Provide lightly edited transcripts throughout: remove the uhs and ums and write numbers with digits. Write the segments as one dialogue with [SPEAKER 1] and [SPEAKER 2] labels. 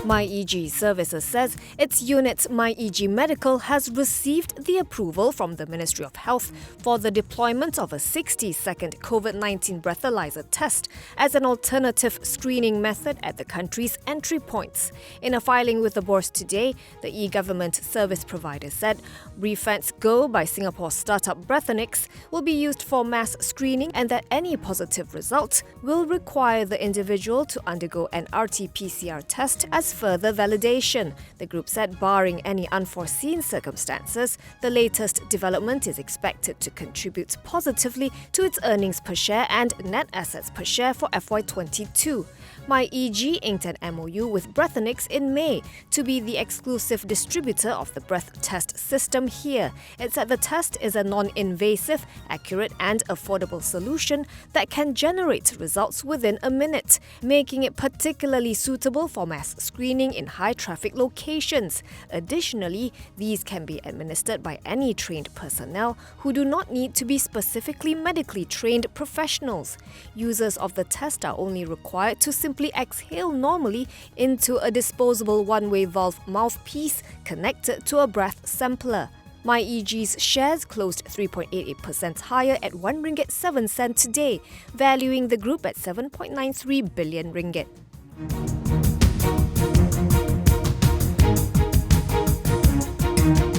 [SPEAKER 1] MyEG Services says its unit MyEG Medical has received the approval from the Ministry of Health for the deployment of a 60-second Covid-19 breathalyser test as an alternative screening method at the country's entry points. In a filing with the Bursa today, the e-government service provider said Breathalyser Go by Singapore startup Breathalyser will be used for mass screening and that any positive result will require the individual to undergo an RT-PCR test as further validation. The group said barring any unforeseen circumstances, the latest development is expected to contribute positively to its earnings per share and net assets per share for FY22. MyEG inked an MOU with Breathalyser in May to be the exclusive distributor of the breath test system here. It said the test is a non-invasive, accurate and affordable solution that can generate results within a minute, making it particularly suitable for mass screening in high-traffic locations. Additionally, these can be administered by any trained personnel who do not need to be specifically medically trained professionals. Users of the test are only required to simply exhale normally into a disposable one-way valve mouthpiece connected to a breath sampler. MyEG's shares closed 3.88% higher at RM1.07 today, valuing the group at 7.93 billion ringgit.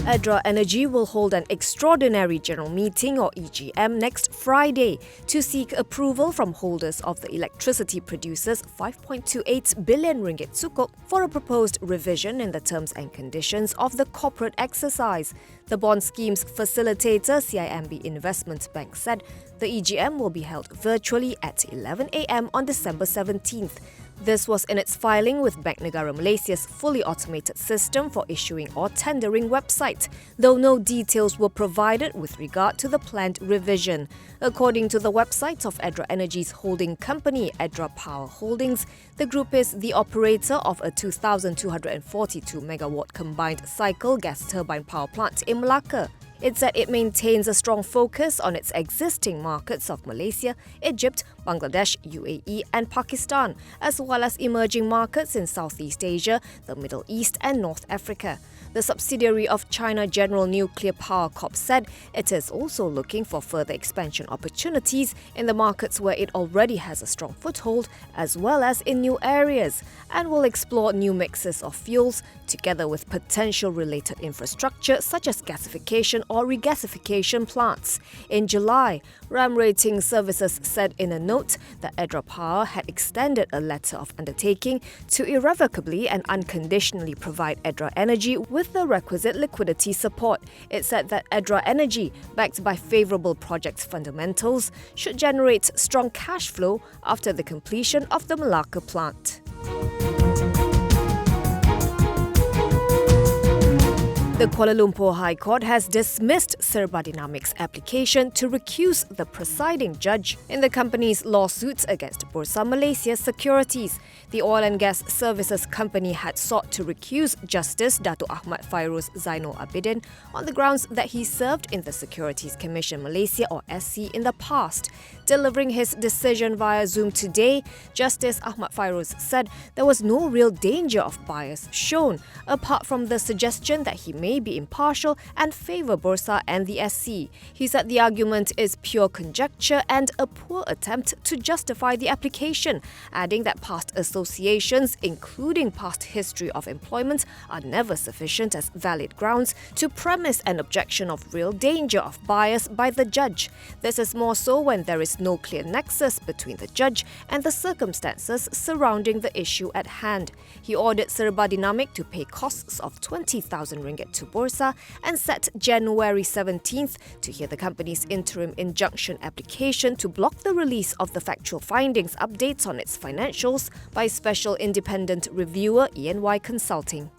[SPEAKER 1] Edra Energy will hold an Extraordinary General Meeting or EGM next Friday to seek approval from holders of the electricity producers' 5.28 billion ringgit sukuk for a proposed revision in the terms and conditions of the corporate exercise. The bond scheme's facilitator, CIMB Investment Bank, said the EGM will be held virtually at 11 a.m. on December 17th. This was in its filing with Bank Negara Malaysia's fully automated system for issuing or tendering website, though no details were provided with regard to the planned revision. According to the website of Edra Energy's holding company, Edra Power Holdings, the group is the operator of a 2,242 megawatt combined cycle gas turbine power plant in Malacca. It said it maintains a strong focus on its existing markets of Malaysia, Egypt, Bangladesh, UAE and Pakistan, as well as emerging markets in Southeast Asia, the Middle East and North Africa. The subsidiary of China General Nuclear Power Corp said it is also looking for further expansion opportunities in the markets where it already has a strong foothold, as well as in new areas, and will explore new mixes of fuels together with potential related infrastructure such as gasification or regasification plants. In July, RAM Rating Services said in a note that Edra Power had extended a letter of undertaking to irrevocably and unconditionally provide Edra Energy with the requisite liquidity support. It said that Edra Energy, backed by favourable project fundamentals, should generate strong cash flow after the completion of the Malacca plant. The Kuala Lumpur High Court has dismissed Serba Dinamik's application to recuse the presiding judge in the company's lawsuits against Bursa Malaysia Securities. The oil and gas services company had sought to recuse Justice Datuk Ahmad Fairuz Zainul Abidin on the grounds that he served in the Securities Commission Malaysia or SC in the past. Delivering his decision via Zoom today, Justice Ahmad Fairuz said there was no real danger of bias shown, apart from the suggestion that he may be impartial and favour Bursa and the SC. He said the argument is pure conjecture and a poor attempt to justify the application, adding that past associations, including past history of employment, are never sufficient as valid grounds to premise an objection of real danger of bias by the judge. This is more so when there is no clear nexus between the judge and the circumstances surrounding the issue at hand. He ordered Serba Dynamic to pay costs of 20,000 ringgit to Bursa and set January 17th to hear the company's interim injunction application to block the release of the factual findings updates on its financials by special independent reviewer EY Consulting.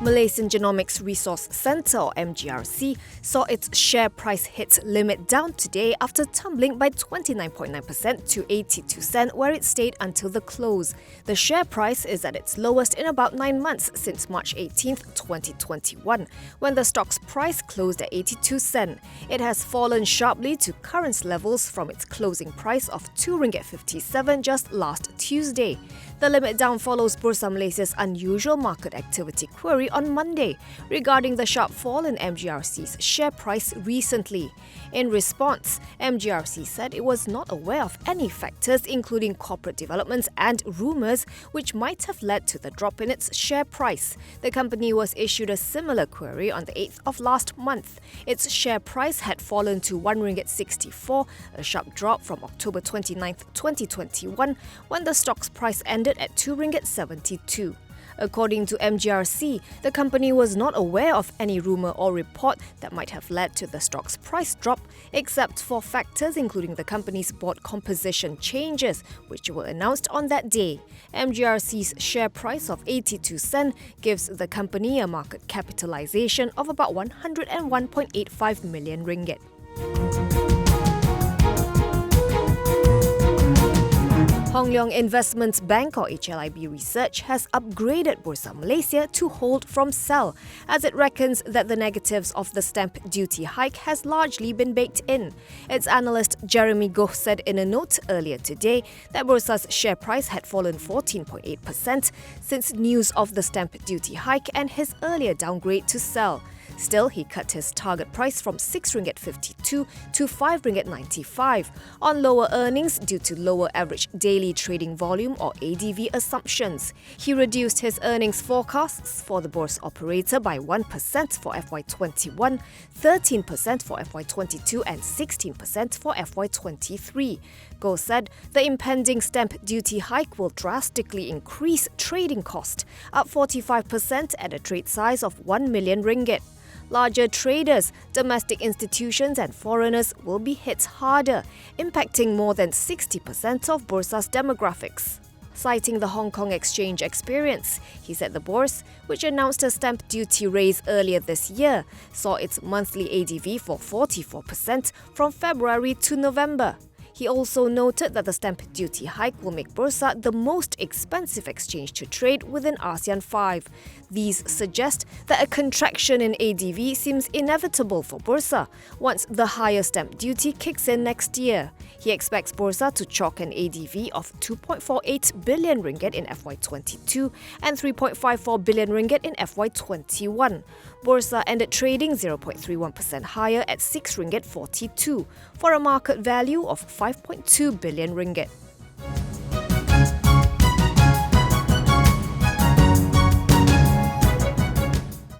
[SPEAKER 1] Malaysian Genomics Resource Centre, or MGRC, saw its share price hit limit down today after tumbling by 29.9% to 82 cents, where it stayed until the close. The share price is at its lowest in about 9 months since March 18, 2021, when the stock's price closed at 82 cents. It has fallen sharply to current levels from its closing price of RM2.57 just last Tuesday. The limit down follows Bursa Malaysia's unusual market activity query on Monday regarding the sharp fall in MGRC's share price recently. In response, MGRC said it was not aware of any factors, including corporate developments and rumours, which might have led to the drop in its share price. The company was issued a similar query on the 8th of last month. Its share price had fallen to RM1.64, a sharp drop from October 29, 2021, when the stock's price ended at RM2.72. According to MGRC, the company was not aware of any rumour or report that might have led to the stock's price drop, except for factors including the company's board composition changes, which were announced on that day. MGRC's share price of 82 cents gives the company a market capitalisation of about RM101.85 million. Hong Leong Investments Bank, or HLIB Research, has upgraded Bursa Malaysia to hold from sell, as it reckons that the negatives of the stamp duty hike has largely been baked in. Its analyst Jeremy Goh said in a note earlier today that Bursa's share price had fallen 14.8% since news of the stamp duty hike and his earlier downgrade to sell. Still, he cut his target price from RM6.52 to RM5.95 on lower earnings due to lower average daily trading volume, or ADV, assumptions. He reduced his earnings forecasts for the Bursa operator by 1% for FY21, 13% for FY22 and 16% for FY23. Goh said the impending stamp duty hike will drastically increase trading cost, up 45% at a trade size of RM1 million. Larger traders, domestic institutions and foreigners will be hit harder, impacting more than 60% of Bursa's demographics. Citing the Hong Kong exchange experience, he said the Bourse, which announced a stamp duty raise earlier this year, saw its monthly ADV fall 44% from February to November. He also noted that the stamp duty hike will make Bursa the most expensive exchange to trade within ASEAN 5. These suggest that a contraction in ADV seems inevitable for Bursa once the higher stamp duty kicks in next year. He expects Bursa to clock an ADV of RM2.48 billion in FY22 and RM3.54 billion in FY21. Bursa ended trading 0.31% higher at RM6.42 for a market value of RM5.2 billion.